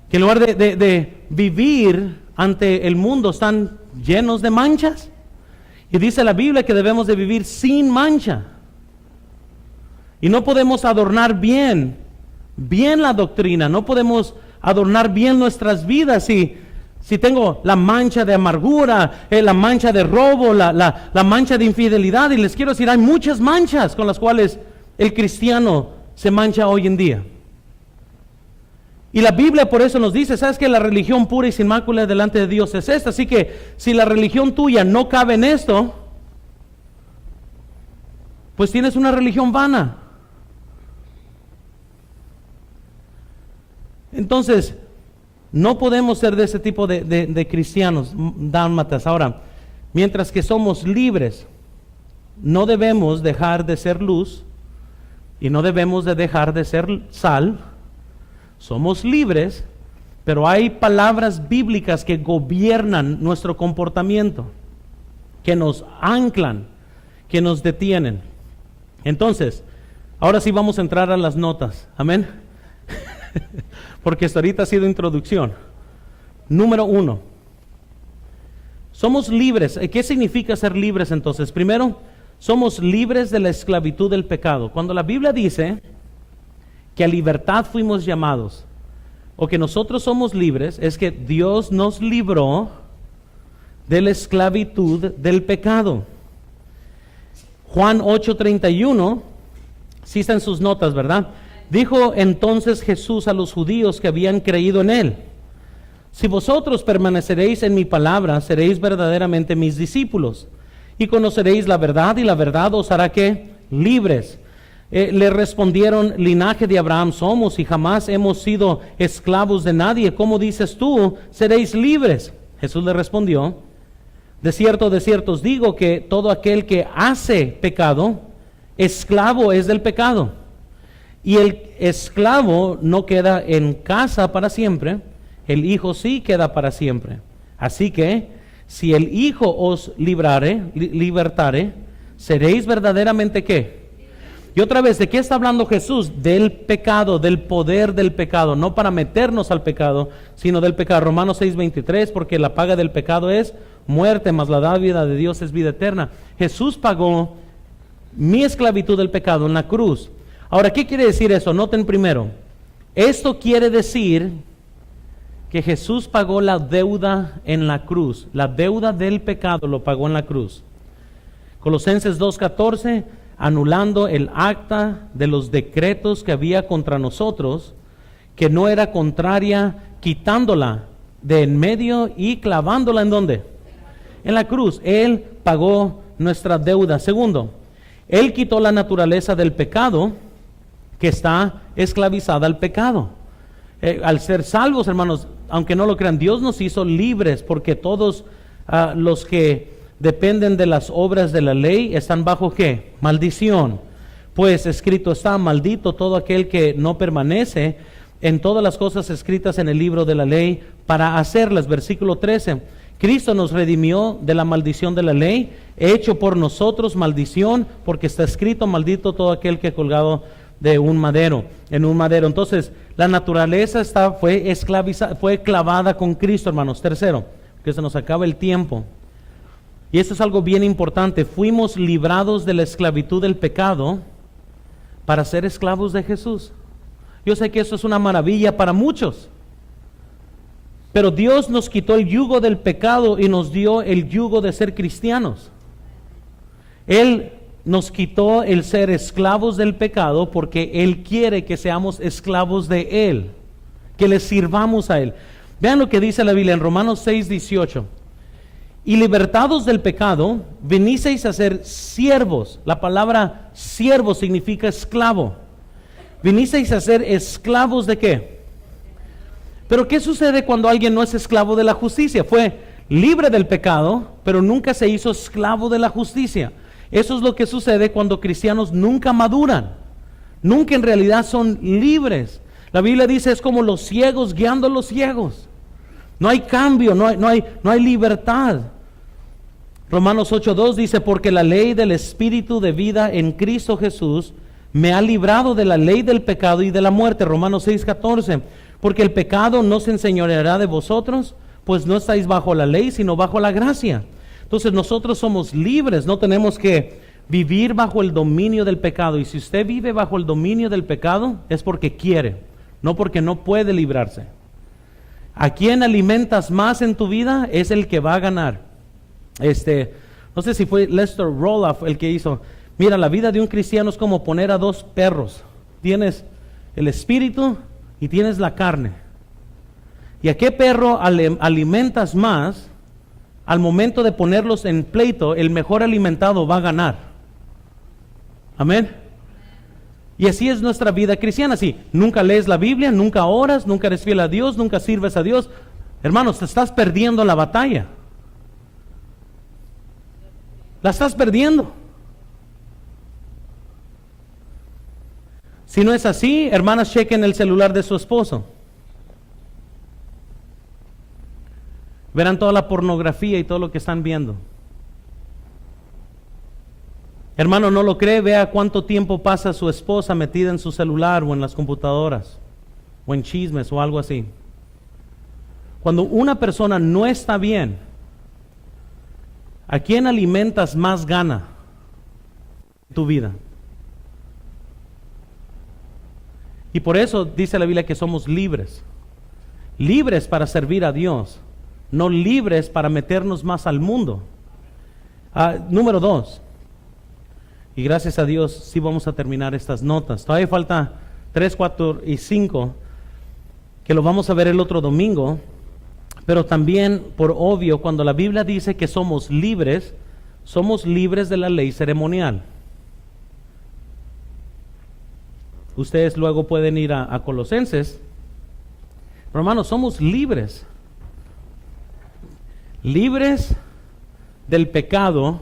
que en lugar de vivir ante el mundo están llenos de manchas. Y dice la Biblia que debemos de vivir sin mancha. Y no podemos adornar bien la doctrina. No podemos adornar bien nuestras vidas si tengo la mancha de amargura, la mancha de robo, la mancha de infidelidad. Y les quiero decir, hay muchas manchas con las cuales el cristiano se mancha hoy en día. Y la Biblia por eso nos dice, ¿sabes que la religión pura y sin mácula delante de Dios es esta? Así que si la religión tuya no cabe en esto, pues tienes una religión vana. Entonces, no podemos ser de ese tipo de cristianos dálmatas. Ahora, mientras que somos libres, no debemos dejar de ser luz y no debemos de dejar de ser sal. Somos libres, pero hay palabras bíblicas que gobiernan nuestro comportamiento, que nos anclan, que nos detienen. Entonces, ahora sí vamos a entrar a las notas. Amén. Porque esto ahorita ha sido introducción. Número 1. Somos libres. ¿Qué significa ser libres entonces? Primero, somos libres de la esclavitud del pecado. Cuando la Biblia dice que a libertad fuimos llamados, o que nosotros somos libres, es que Dios nos libró de la esclavitud del pecado. Juan 8:31, sí está en sus notas, ¿verdad? Dijo entonces Jesús a los judíos que habían creído en Él: si vosotros permaneceréis en mi palabra, seréis verdaderamente mis discípulos, y conoceréis la verdad, y la verdad os hará ¿qué? Libres. Le respondieron: linaje de Abraham somos y jamás hemos sido esclavos de nadie. ¿Cómo dices tú, seréis libres? Jesús le respondió: de cierto os digo que todo aquel que hace pecado, esclavo es del pecado. Y el esclavo no queda en casa para siempre, el Hijo sí queda para siempre. Así que, si el Hijo os libertare, seréis verdaderamente ¿qué? Y otra vez, ¿de qué está hablando Jesús? Del pecado, del poder del pecado, no para meternos al pecado, sino del pecado. Romanos 6:23, porque la paga del pecado es muerte, mas la dádiva de Dios es vida eterna. Jesús pagó mi esclavitud del pecado en la cruz. Ahora, ¿qué quiere decir eso? Noten primero, esto quiere decir que Jesús pagó la deuda en la cruz. La deuda del pecado lo pagó en la cruz. Colosenses 2:14, anulando el acta de los decretos que había contra nosotros, que no era contraria, quitándola de en medio y clavándola ¿en dónde? En la cruz. Él pagó nuestra deuda. Segundo, Él quitó la naturaleza del pecado que está esclavizada al pecado. Al ser salvos, hermanos, aunque no lo crean, Dios nos hizo libres, porque todos los que dependen de las obras de la ley están bajo ¿qué? Maldición. Pues escrito está: maldito todo aquel que no permanece en todas las cosas escritas en el libro de la ley para hacerlas. Versículo 13. Cristo nos redimió de la maldición de la ley, hecho por nosotros maldición, porque está escrito: maldito todo aquel que colgado de un madero, en un madero. Entonces, la naturaleza fue esclavizada, fue clavada con Cristo, hermanos. Tercero, que se nos acaba el tiempo. Y esto es algo bien importante. Fuimos librados de la esclavitud del pecado para ser esclavos de Jesús. Yo sé que eso es una maravilla para muchos, pero Dios nos quitó el yugo del pecado y nos dio el yugo de ser cristianos. Él nos quitó el ser esclavos del pecado porque Él quiere que seamos esclavos de Él, que le sirvamos a Él. Vean lo que dice la Biblia en Romanos 6:18. Y libertados del pecado, vinisteis a ser siervos. La palabra siervo significa esclavo. Vinisteis a ser esclavos ¿de qué? Pero ¿qué sucede cuando alguien no es esclavo de la justicia? Fue libre del pecado, pero nunca se hizo esclavo de la justicia. Eso es lo que sucede cuando cristianos nunca maduran, nunca en realidad son libres. La Biblia dice: es como los ciegos guiando a los ciegos. No hay cambio, no hay libertad. Romanos 8:2 dice: porque la ley del Espíritu de vida en Cristo Jesús me ha librado de la ley del pecado y de la muerte. Romanos 6:14: porque el pecado no se enseñoreará de vosotros, pues no estáis bajo la ley, sino bajo la gracia. Entonces nosotros somos libres, no tenemos que vivir bajo el dominio del pecado. Y si usted vive bajo el dominio del pecado, es porque quiere, no porque no puede librarse. ¿A quién alimentas más en tu vida? Es el que va a ganar. No sé si fue Lester Roloff el que hizo: mira, la vida de un cristiano es como poner a dos perros. Tienes el espíritu y tienes la carne. ¿Y a qué perro alimentas más? Al momento de ponerlos en pleito, el mejor alimentado va a ganar. Amén. Y así es nuestra vida cristiana. Si nunca lees la Biblia, nunca oras, nunca eres fiel a Dios, nunca sirves a Dios, hermanos, te estás perdiendo la batalla. La estás perdiendo. Si no es así, hermanas, chequen el celular de su esposo. Verán toda la pornografía y todo lo que están viendo. Hermano, ¿no lo cree? Vea cuánto tiempo pasa su esposa metida en su celular o en las computadoras o en chismes o algo así. Cuando una persona no está bien, ¿a quién alimentas más gana en tu vida? Y por eso dice la Biblia que somos libres. Libres para servir a Dios, no libres para meternos más al mundo. Número 2. Y gracias a Dios sí vamos a terminar estas notas. Todavía falta 3, 4 y 5, que lo vamos a ver el otro domingo. Pero también, por obvio, cuando la Biblia dice que somos libres de la ley ceremonial. Ustedes luego pueden ir a Colosenses. Pero hermanos, somos libres. Libres del pecado,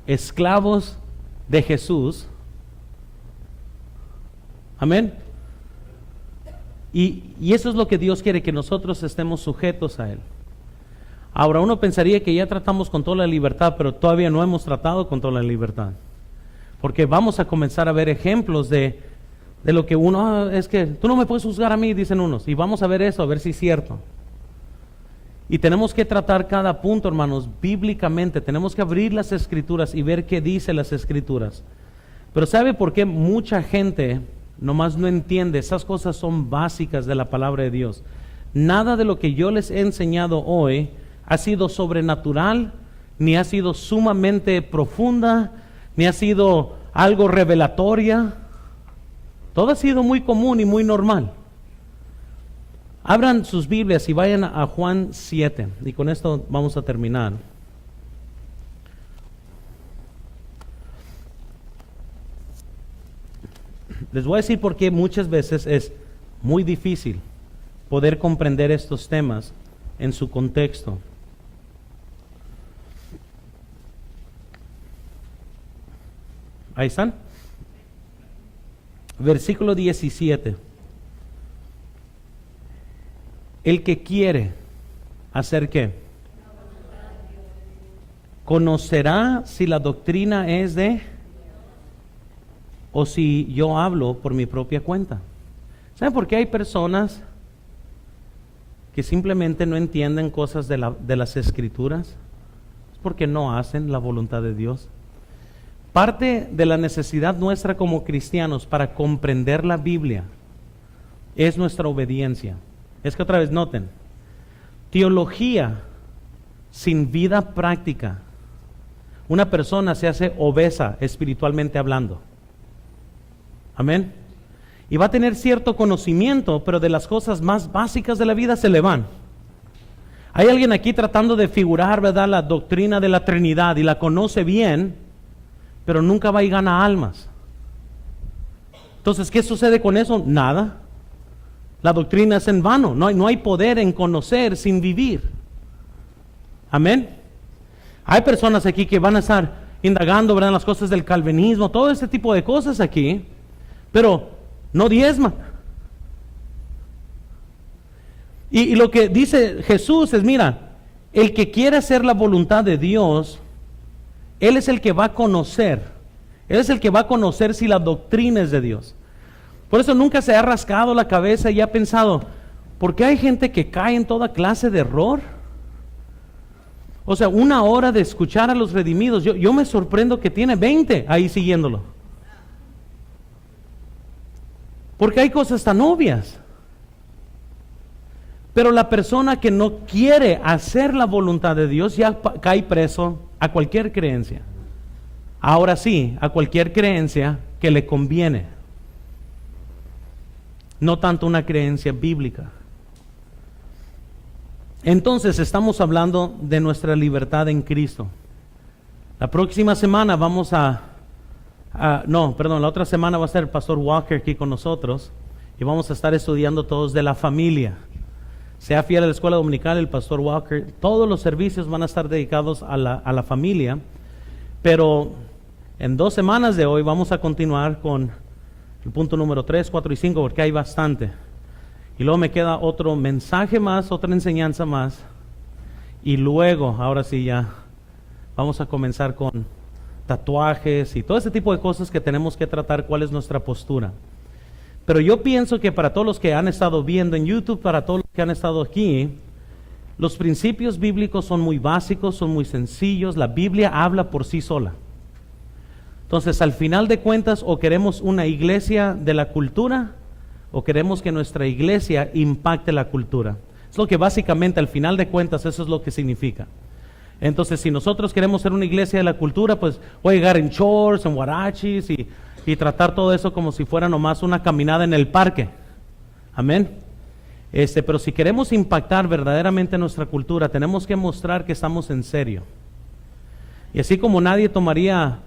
esclavos de Jesús. Amén. Y eso es lo que Dios quiere, que nosotros estemos sujetos a Él. Ahora, uno pensaría que ya tratamos con toda la libertad, pero todavía no hemos tratado con toda la libertad. Porque vamos a comenzar a ver ejemplos de lo que uno, es que tú no me puedes juzgar a mí, dicen unos. Y vamos a ver eso, a ver si es cierto. Y tenemos que tratar cada punto, hermanos, bíblicamente. Tenemos que abrir las Escrituras y ver qué dice las Escrituras. Pero ¿sabe por qué mucha gente nomás no entiende? Esas cosas son básicas de la palabra de Dios. Nada de lo que yo les he enseñado hoy ha sido sobrenatural, ni ha sido sumamente profunda, ni ha sido algo revelatoria. Todo ha sido muy común y muy normal. Abran sus Biblias y vayan a Juan 7, y con esto vamos a terminar. Les voy a decir por qué muchas veces es muy difícil poder comprender estos temas en su contexto. Ahí están. Versículo 17. El que quiere hacer ¿qué? Conocerá si la doctrina es de o si yo hablo por mi propia cuenta. ¿Saben por qué hay personas que simplemente no entienden cosas de las Escrituras? Es porque no hacen la voluntad de Dios. Parte de la necesidad nuestra como cristianos para comprender la Biblia es nuestra obediencia. Es que otra vez noten, teología sin vida práctica, una persona se hace obesa espiritualmente hablando. Amén. Y va a tener cierto conocimiento, pero de las cosas más básicas de la vida se le van. Hay alguien aquí tratando de figurar, ¿verdad?, la doctrina de la Trinidad y la conoce bien, pero nunca va y gana almas. Entonces, ¿qué sucede con eso? Nada. La doctrina es en vano. No hay poder en conocer sin vivir. Amén. Hay personas aquí que van a estar indagando, ¿verdad?, las cosas del calvinismo, todo este tipo de cosas aquí, pero no diezman. Y lo que dice Jesús es, mira, el que quiere hacer la voluntad de Dios, Él es el que va a conocer. Él es el que va a conocer si la doctrina es de Dios. Por eso nunca se ha rascado la cabeza y ha pensado, ¿por qué hay gente que cae en toda clase de error? O sea, 1 hora de escuchar a los redimidos. Yo me sorprendo que tiene 20 ahí siguiéndolo. Porque hay cosas tan obvias. Pero la persona que no quiere hacer la voluntad de Dios ya cae preso a cualquier creencia. Ahora sí, a cualquier creencia que le conviene. No tanto una creencia bíblica. Entonces estamos hablando de nuestra libertad en Cristo. La próxima semana vamos la otra semana va a estar el pastor Walker aquí con nosotros y vamos a estar estudiando todos de la familia. Sea fiel a la escuela dominical, el pastor Walker, todos los servicios van a estar dedicados a la familia, pero en 2 semanas de hoy vamos a continuar con el punto número 3, 4 y 5 porque hay bastante. Y luego me queda otro mensaje más, otra enseñanza más. Y luego, ahora sí ya, vamos a comenzar con tatuajes y todo ese tipo de cosas que tenemos que tratar, cuál es nuestra postura. Pero yo pienso que para todos los que han estado viendo en YouTube, para todos los que han estado aquí, los principios bíblicos son muy básicos, son muy sencillos. La Biblia habla por sí sola. Entonces, al final de cuentas, o queremos una iglesia de la cultura, o queremos que nuestra iglesia impacte la cultura. Es lo que básicamente, al final de cuentas, eso es lo que significa. Entonces, si nosotros queremos ser una iglesia de la cultura, pues voy a llegar en shorts, en huarachis y tratar todo eso como si fuera nomás una caminada en el parque. Amén. Pero si queremos impactar verdaderamente nuestra cultura, tenemos que mostrar que estamos en serio. Y así como nadie tomaría,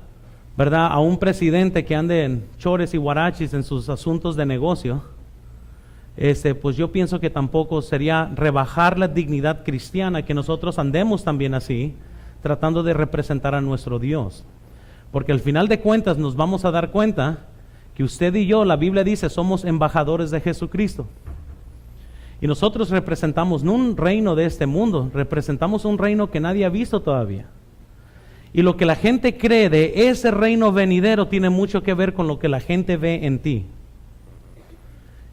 ¿verdad?, a un presidente que ande en chores y huarachis en sus asuntos de negocio, pues yo pienso que tampoco sería rebajar la dignidad cristiana que nosotros andemos también así, tratando de representar a nuestro Dios. Porque al final de cuentas nos vamos a dar cuenta que usted y yo, la Biblia dice, somos embajadores de Jesucristo. Y nosotros representamos no un reino de este mundo, representamos un reino que nadie ha visto todavía. Y lo que la gente cree de ese reino venidero tiene mucho que ver con lo que la gente ve en ti.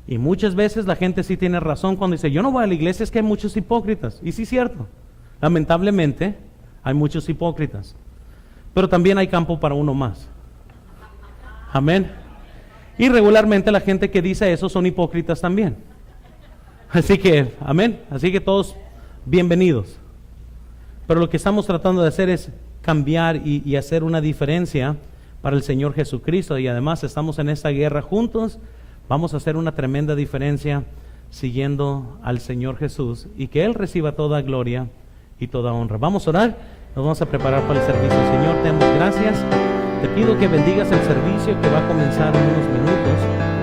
Y muchas veces la gente sí tiene razón cuando dice, yo no voy a la iglesia, es que hay muchos hipócritas. Y sí es cierto, lamentablemente hay muchos hipócritas. Pero también hay campo para uno más. Amén. Y regularmente la gente que dice eso son hipócritas también. Así que, amén. Así que todos bienvenidos. Pero lo que estamos tratando de hacer es cambiar y hacer una diferencia para el Señor Jesucristo. Y además estamos en esta guerra juntos. Vamos a hacer una tremenda diferencia siguiendo al Señor Jesús y que Él reciba toda gloria y toda honra. Vamos a orar, nos vamos a preparar para el servicio. Señor, te damos gracias. Te pido que bendigas el servicio que va a comenzar en unos minutos.